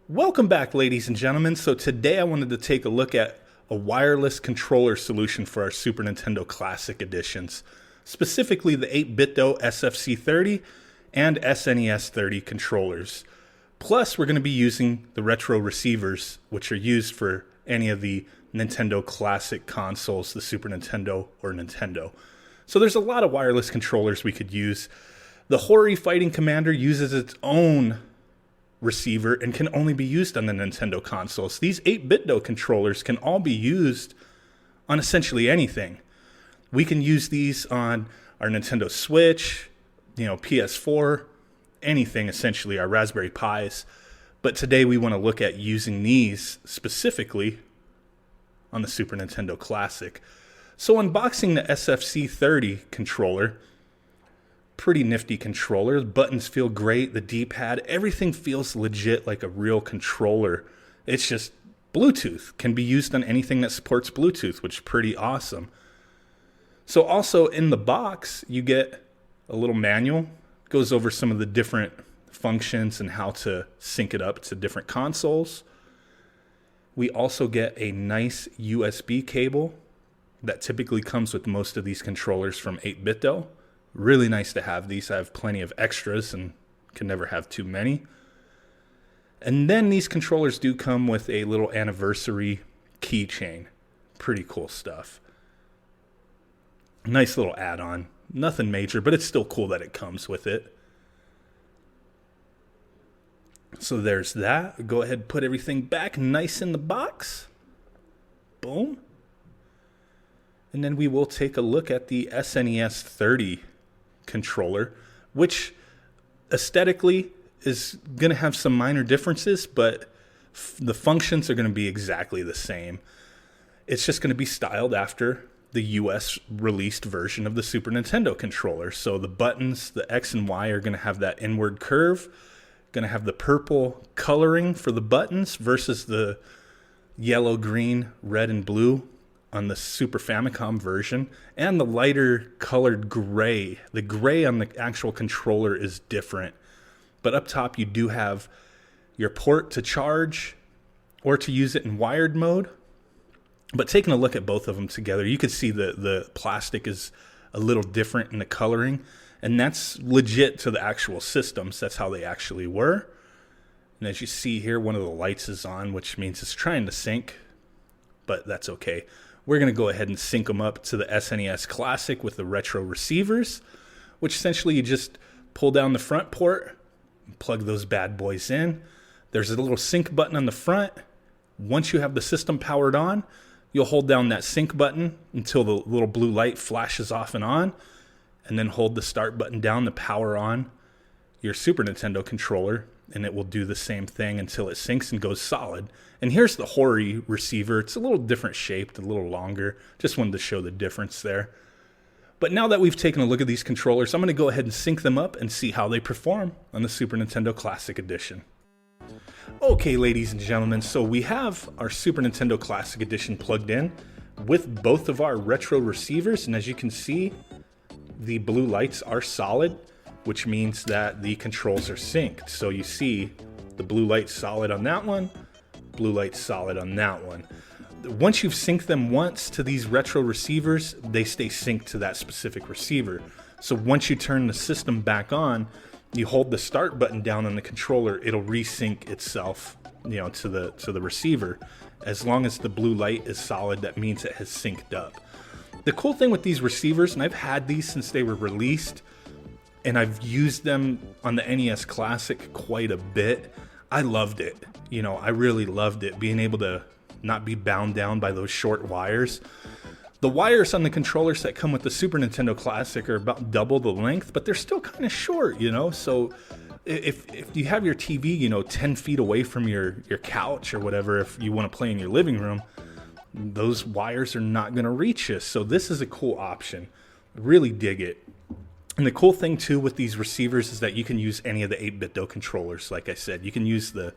Welcome back, ladies and gentlemen. So today I wanted to take a look at a wireless controller solution for our Super Nintendo Classic Editions, specifically the 8Bitdo SFC30 and SNES 30 controllers. Plus, we're going to be using the retro receivers, which are used for any of the Nintendo Classic consoles, the Super Nintendo or Nintendo. So there's a lot of wireless controllers we could use. The Hori Fighting Commander uses its own receiver and can only be used on the Nintendo consoles. These 8Bitdo controllers can all be used on essentially anything. We can use these on our Nintendo Switch, PS4, anything essentially, our Raspberry Pis. But today we want to look at using these specifically on the Super Nintendo Classic. So unboxing the SFC30 controller, pretty nifty controller. The buttons feel great, the D-pad, everything feels legit like a real controller. It's just Bluetooth, can be used on anything that supports Bluetooth, which is pretty awesome. So also in the box, you get a little manual, goes over some of the different functions and how to sync it up to different consoles. We also get a nice USB cable that typically comes with most of these controllers from 8Bitdo. Really nice to have these. I have plenty of extras and can never have too many. And then these controllers do come with a little anniversary keychain. Pretty cool stuff. Nice little add-on. Nothing major, but it's still cool that it comes with it. So there's that. Go ahead and put everything back nice in the box. Boom. And then we will take a look at the SNES 30 controller, which aesthetically is going to have some minor differences, but the functions are going to be exactly the same. It's just going to be styled after the US released version of the Super Nintendo controller. So the buttons, the X and Y, are going to have that inward curve, going to have the purple coloring for the buttons versus the yellow, green, red, and blue on the Super Famicom version, and the lighter colored gray. The gray on the actual controller is different. But up top you do have your port to charge or to use it in wired mode. But taking a look at both of them together, you can see the plastic is a little different in the coloring, and that's legit to the actual systems. That's how they actually were. And as you see here, one of the lights is on, which means it's trying to sync, but that's okay. We're going to go ahead and sync them up to the SNES Classic with the retro receivers, which essentially you just pull down the front port, plug those bad boys in. There's a little sync button on the front. Once you have the system powered on, you'll hold down that sync button until the little blue light flashes off and on, and then hold the start button down to power on your Super Nintendo controller, and it will do the same thing until it syncs and goes solid. And here's the Hori receiver. It's a little different shaped, a little longer. Just wanted to show the difference there. But now that we've taken a look at these controllers, I'm going to go ahead and sync them up and see how they perform on the Super Nintendo Classic Edition. Okay, ladies and gentlemen, so we have our Super Nintendo Classic Edition plugged in with both of our retro receivers, and as you can see, the blue lights are solid, which means that the controls are synced. So you see the blue light solid on that one, blue light solid on that one. Once you've synced them once to these retro receivers, they stay synced to that specific receiver. So once you turn the system back on, you hold the start button down on the controller, it'll resync itself, to the receiver. As long as the blue light is solid, that means it has synced up. The cool thing with these receivers, and I've had these since they were released, and I've used them on the NES Classic quite a bit. I loved it. I really loved it, being able to not be bound down by those short wires. The wires on the controllers that come with the Super Nintendo Classic are about double the length, but they're still kind of short, So if you have your TV, 10 feet away from your couch or whatever, if you want to play in your living room, those wires are not going to reach you. So this is a cool option. Really dig it. And the cool thing too with these receivers is that you can use any of the 8Bitdo controllers. Like I said, you can use the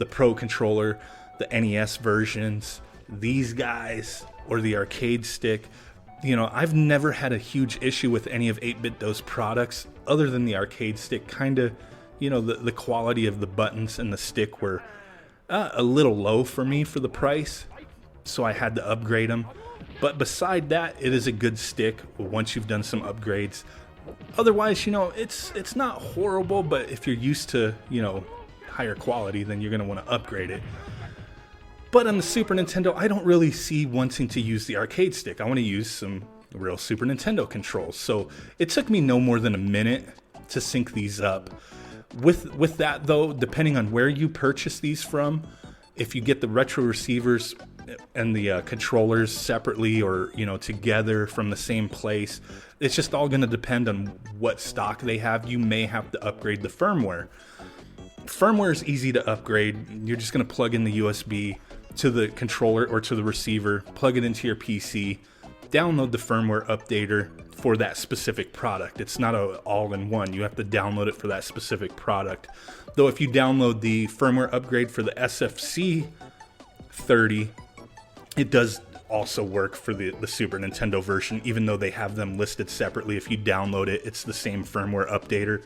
Pro controller, the NES versions, these guys, or the arcade stick. I've never had a huge issue with any of 8Bitdo's products other than the arcade stick. The quality of the buttons and the stick were A little low for me for the price, so I had to upgrade them. But beside that, it is a good stick once you've done some upgrades. Otherwise, it's not horrible, but if you're used to, higher quality, then you're going to want to upgrade it. But on the Super Nintendo, I don't really see wanting to use the arcade stick. I want to use some real Super Nintendo controls. So it took me no more than a minute to sync these up. With that though, depending on where you purchase these from, if you get the retro receivers and the controllers separately or together from the same place, it's just all going to depend on what stock they have. You may have to upgrade the firmware. Firmware is easy to upgrade. You're just going to plug in the USB to the controller or to the receiver, plug it into your PC, download the firmware updater for that specific product. It's not an all-in-one. You have to download it for that specific product. Though if you download the firmware upgrade for the SFC 30, it does also work for the Super Nintendo version, even though they have them listed separately. If you download it, it's the same firmware updater.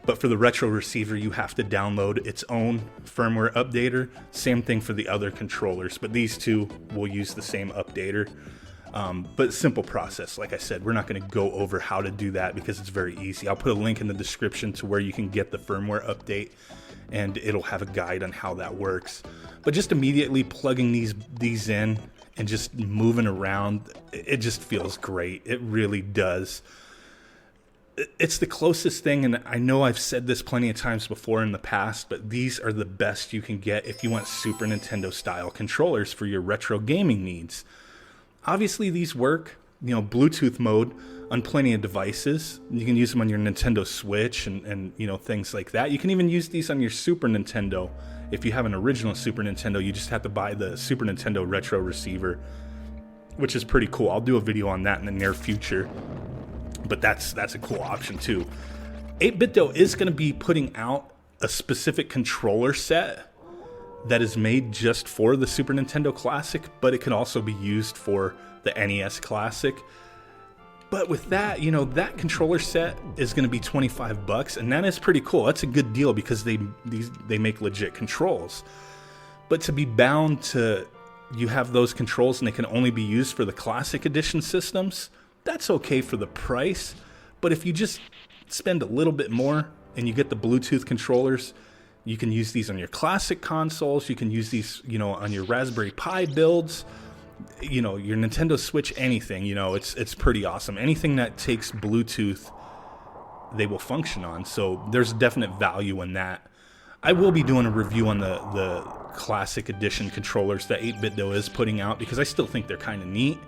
But for the retro receiver, you have to download its own firmware updater. Same thing for the other controllers, but these two will use the same updater. But simple process. Like I said, we're not going to go over how to do that because it's very easy. I'll put a link in the description to where you can get the firmware update, and it'll have a guide on how that works. But just immediately plugging these in and just moving around, it just feels great. It really does. It's the closest thing, and I know I've said this plenty of times before in the past, but these are the best you can get if you want Super Nintendo style controllers for your retro gaming needs. Obviously these work, Bluetooth mode on plenty of devices. You can use them on your Nintendo Switch and things like that. You can even use these on your Super Nintendo. If you have an original Super Nintendo, you just have to buy the Super Nintendo retro receiver, which is pretty cool. I'll do a video on that in the near future. But that's a cool option too. 8Bitdo is going to be putting out a specific controller set that is made just for the Super Nintendo Classic, but it can also be used for the NES Classic. But with that, that controller set is going to be $25, and that is pretty cool. That's a good deal because they make legit controls. But to be bound to you have those controls and they can only be used for the Classic Edition systems, that's okay for the price. But if you just spend a little bit more and you get the Bluetooth controllers, you can use these on your classic consoles. You can use these, on your Raspberry Pi builds, your Nintendo Switch, anything. It's pretty awesome. Anything that takes Bluetooth, they will function on. So there's definite value in that. I will be doing a review on the Classic Edition controllers that 8Bitdo is putting out because I still think they're kind of neat.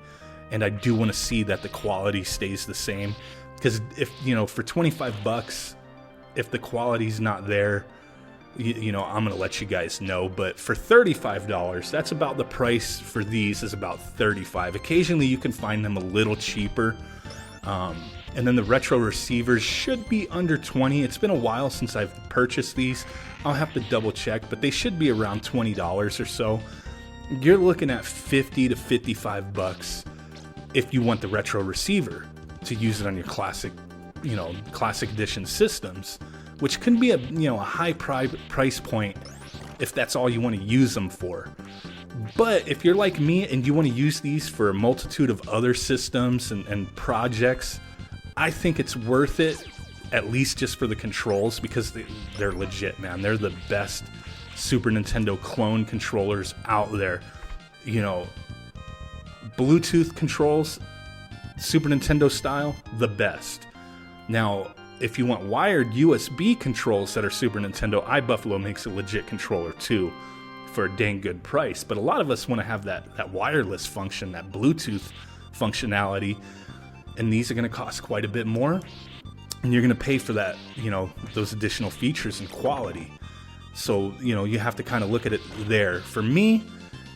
And I do want to see that the quality stays the same, because if for $25, if the quality's not there, I'm gonna let you guys know. But for $35, that's about the price for these, is about $35. Occasionally you can find them a little cheaper, and then the retro receivers should be under $20. It's been a while since I've purchased these. I'll have to double check, but they should be around $20 or so. You're looking at $50 to $55 if you want the retro receiver to use it on your classic edition systems, which can be a high price point if that's all you want to use them for. But if you're like me and you want to use these for a multitude of other systems and projects, I think it's worth it, at least just for the controls, because they're legit, man. They're the best Super Nintendo clone controllers out there. Bluetooth controls, Super Nintendo style, the best. Now, if you want wired USB controls that are Super Nintendo, iBuffalo makes a legit controller too for a dang good price. But a lot of us want to have that wireless function, that Bluetooth functionality, and these are going to cost quite a bit more, and you're going to pay for that, those additional features and quality. So, you have to kind of look at it there. For me,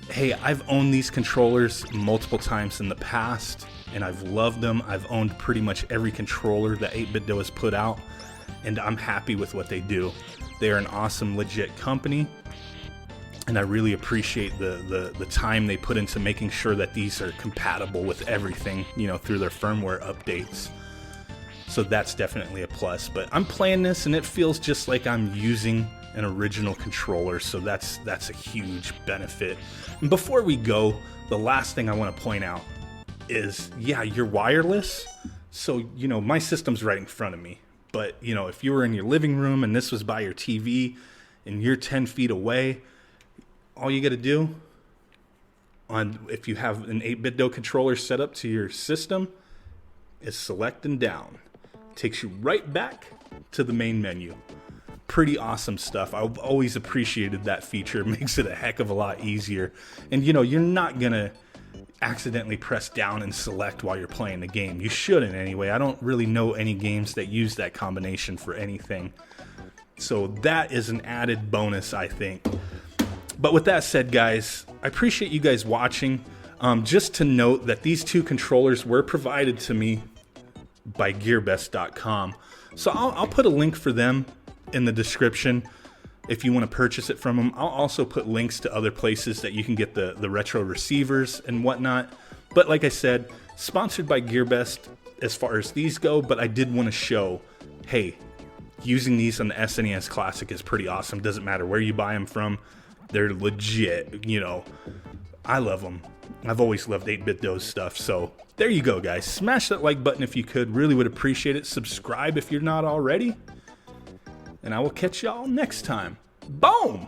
hey, I've owned these controllers multiple times in the past, and I've loved them. I've owned pretty much every controller that 8Bitdo has put out, and I'm happy with what they do. They are an awesome, legit company, and I really appreciate the time they put into making sure that these are compatible with everything, through their firmware updates. So that's definitely a plus. But I'm playing this, and it feels just like I'm using an original controller, so that's a huge benefit. And before we go, the last thing I want to point out is, yeah, you're wireless, so, you know, my system's right in front of me. But, you know, if you were in your living room and this was by your TV and you're 10 feet away, all you got to do, if you have an 8Bitdo controller set up to your system, is select and down. Takes you right back to the main menu. Pretty awesome stuff. I've always appreciated that feature. It makes it a heck of a lot easier. And, you know, you're not going to accidentally press down and select while you're playing the game. You shouldn't anyway. I don't really know any games that use that combination for anything. So that is an added bonus, I think. But with that said, guys, I appreciate you guys watching. Just to note that these two controllers were provided to me by Gearbest.com. So I'll put a link for them in the description if you want to purchase it from them. I'll also put links to other places that you can get the retro receivers and whatnot. But like I said, sponsored by Gearbest as far as these go, but I did want to show, hey, using these on the SNES Classic is pretty awesome. Doesn't matter where you buy them from. They're legit, you know. I love them. I've always loved 8Bitdo stuff. So there you go, guys. Smash that like button if you could. Really would appreciate it. Subscribe if you're not already. And I will catch y'all next time. Boom!